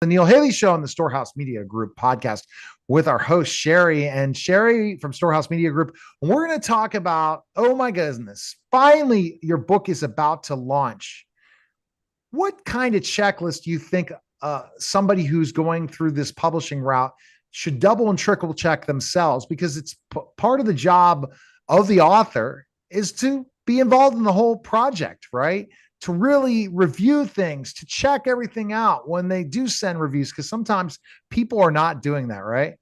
The Neil Haley Show on the Storehouse Media Group podcast with our host, Sherry. And Sherry from Storehouse Media Group, we're going to talk about, oh my goodness, finally, your book is about to launch. What kind of checklist do you think somebody who's going through this publishing route should double and triple check themselves? Because it's part of the job of the author is to be involved in the whole project, right? To really review things, to check everything out when they do send reviews, because sometimes people are not doing that, right?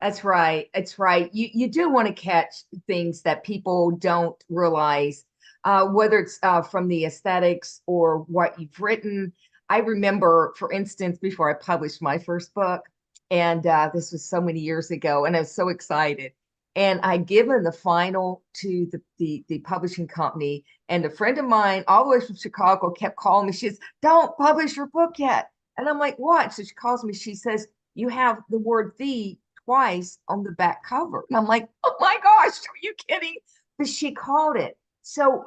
That's right. It's right. You do want to catch things that people don't realize, whether it's from the aesthetics or what you've written. I remember, for instance, before I published my first book, and this was so many years ago, and I was so excited. And I'd given the final to the publishing company, and a friend of mine, all the way from Chicago, kept calling me. She says, "Don't publish your book yet." And I'm like, "What?" So she calls me. She says, "You have the word 'the' twice on the back cover." And I'm like, "Oh my gosh, are you kidding?" But she called it. So,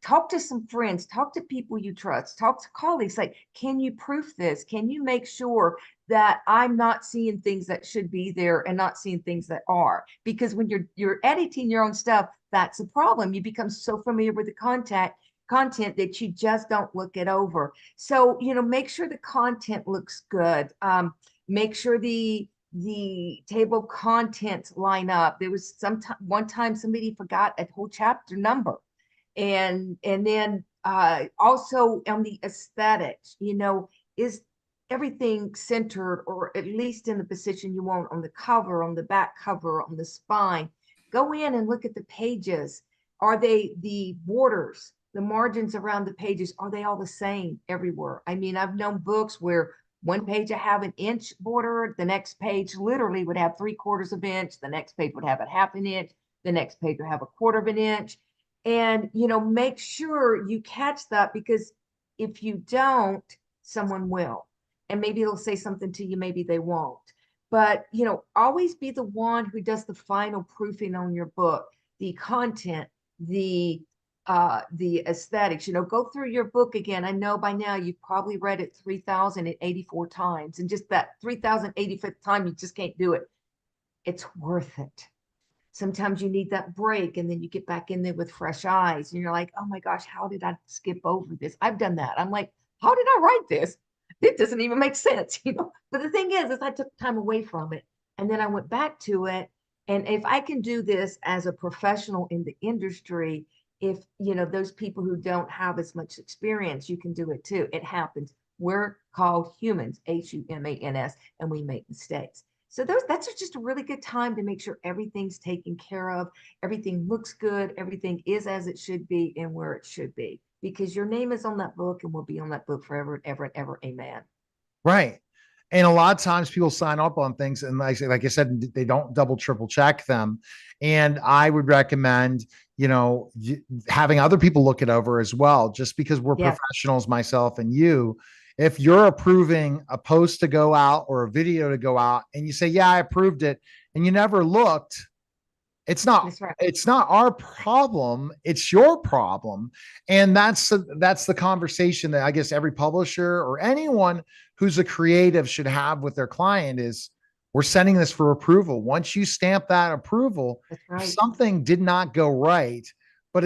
talk to some friends, talk to people you trust, talk to colleagues. Like, can you proof this? Can you make sure that I'm not seeing things that should be there and not seeing things that are? Because when you're editing your own stuff, that's a problem. You become so familiar with the content that you just don't look it over. So, make sure the content looks good. Make sure the table of contents line up. There was one time somebody forgot a whole chapter number. And then also on the aesthetics, is everything centered, or at least in the position you want, on the cover, on the back cover, on the spine? Go in and look at the pages. Are they the borders, the margins around the pages, are they all the same everywhere? I mean, I've known books where one page I have an inch border, the next page literally would have 3/4 of an inch, the next page would have a half an inch, the next page would have 1/4 of an inch. And make sure you catch that, because if you don't, someone will. And maybe they'll say something to you, maybe they won't. But always be the one who does the final proofing on your book, the content, the aesthetics. Go through your book again. I know by now you've probably read it 3,084 times, and just that 3,085th time you just can't do it. It's worth it. Sometimes you need that break, and then you get back in there with fresh eyes, and you're like, "Oh my gosh, how did I skip over this?" I've done that. I'm like, "How did I write this? It doesn't even make sense." But the thing is I took time away from it, and then I went back to it. And if I can do this as a professional in the industry, if those people who don't have as much experience, you can do it too. It happens. We're called humans, HUMANS, and we make mistakes. So that's just a really good time to make sure everything's taken care of, everything looks good, everything is as it should be and where it should be, because your name is on that book and will be on that book forever and ever and ever. Amen. Right. And a lot of times people sign up on things and like I said, they don't double, triple check them. And I would recommend, having other people look it over as well, just because we're Yes, professionals, myself and you. If you're approving a post to go out or a video to go out and you say, yeah, I approved it, and you never looked, it's not that's right. it's not our problem, it's your problem. And that's the conversation that I guess every publisher or anyone who's a creative should have with their client is, we're sending this for approval. Once you stamp that approval, That's if right. something did not go right, but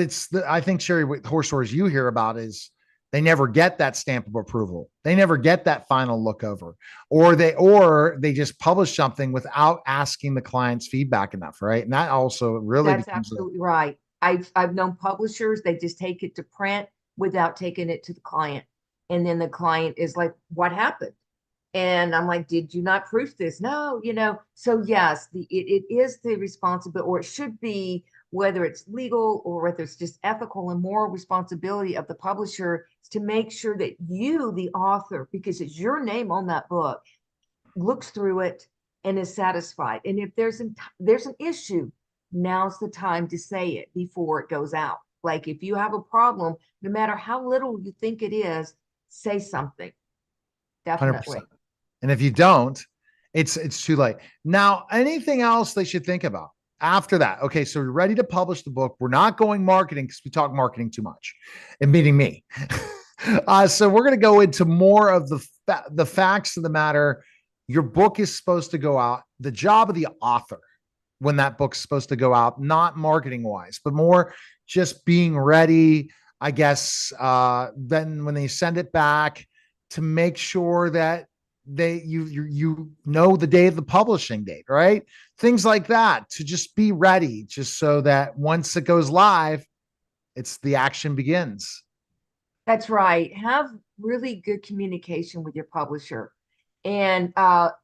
I think, Sherry, what horror stories you hear about is they never get that stamp of approval. They never get that final look over, or they just publish something without asking the client's feedback enough, right? And that also really That's becomes a absolutely right. I've known publishers, they just take it to print without taking it to the client. And then the client is like, "What happened?" And I'm like, "Did you not proof this?" "No, So yes, it is the responsibility, or it should be, whether it's legal or whether it's just ethical and moral responsibility of the publisher, is to make sure that you, the author, because it's your name on that book, looks through it and is satisfied. And if there's an issue, now's the time to say it before it goes out. Like, if you have a problem, no matter how little you think it is, say something. 100%. Definitely. And if you don't, it's too late. Now, anything else they should think about after that? Okay, so we're ready to publish the book. We're not going marketing because we talk marketing too much, and meaning me. So we're going to go into more of the facts of the matter, your book is supposed to go out. The job of the author when that book's supposed to go out, not marketing wise, but more just being ready, I guess, then when they send it back to make sure that you know the day of the publishing date, right? Things like that, to just be ready, just so that once it goes live, it's the action begins. That's right. Have really good communication with your publisher. And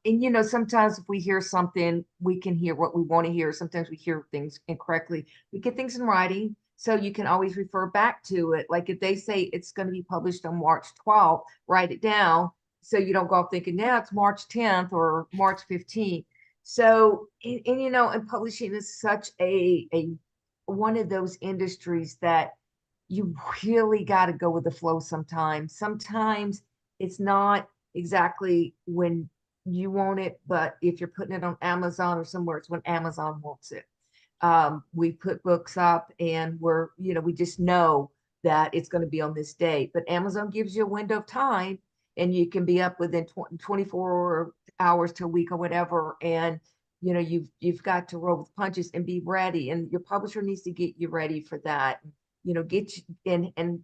you know, sometimes if we hear something, we can hear what we want to hear. Sometimes we hear things incorrectly. We get things in writing, so you can always refer back to it. Like if they say it's going to be published on March 12th, write it down so you don't go off thinking now it's March 10th or March 15th. So, and you know, and publishing is such a one of those industries that you really got to go with the flow sometimes. Sometimes it's not exactly when you want it, but if you're putting it on Amazon or somewhere, it's when Amazon wants it. We put books up and you know, we just know that it's going to be on this date, but Amazon gives you a window of time and you can be up within 24 hours to a week or whatever. And, you know, you've got to roll with punches and be ready. And your publisher needs to get you ready for that, you know, get you in and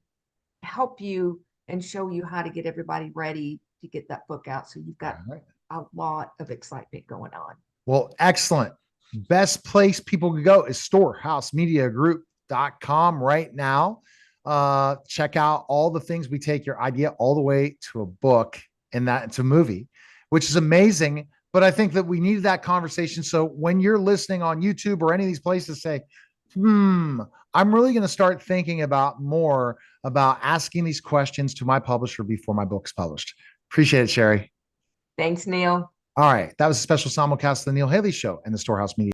help you and show you how to get everybody ready to get that book out. So you've got Right. a lot of excitement going on. Well, excellent. Best place people can go is storehousemediagroup.com right now. Check out all the things we take your idea all the way to a book and that it's a movie, which is amazing. But I think that we needed that conversation. So when you're listening on YouTube or any of these places, say, I'm really going to start thinking about more about asking these questions to my publisher before my book's published. Appreciate it, Sherry. Thanks, Neil. All right. That was a special simulcast of the Neil Haley Show and the Storehouse Media.